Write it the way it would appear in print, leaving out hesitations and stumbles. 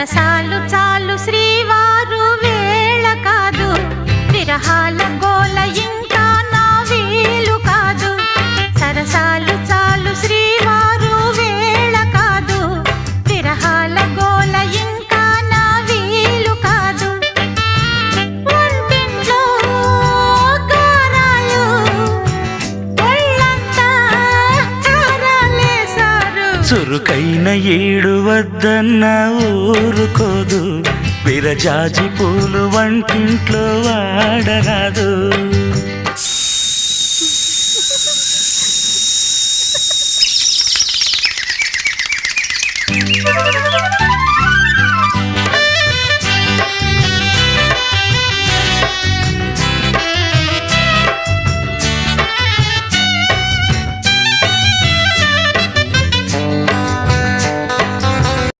సరసాలు చాలు శ్రీవారు వేళ కాదు, విరహాల గోల ఇంకా నా వీలు కాదు. సరసాలు చాలు శ్రీవారు వేళ కాదు, విరహాల గోల ఇంకా నా వీలు కాదు. వంటింట్లో కారాలు ఒళ్ళంతా కారాలేశారు. చురుకైన ఏడు వద్దన్న ఊరుకోదు, విరజాజి పూలు వంటింట్లో వాడరాదు.